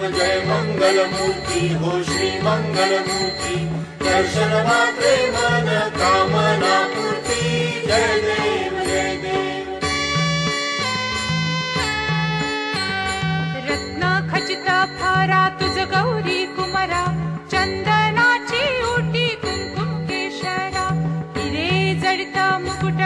देव जय मंगलमूर्ती हो श्री मंगलमूर्ती दर्शन मात्रे मन कामना पूर्ती जय देव जय देव रत्न खचित फारा तुझ गौरी कुमरा चंदनाची ओटी कुंकुम केशरा हिरे जडित मुकुट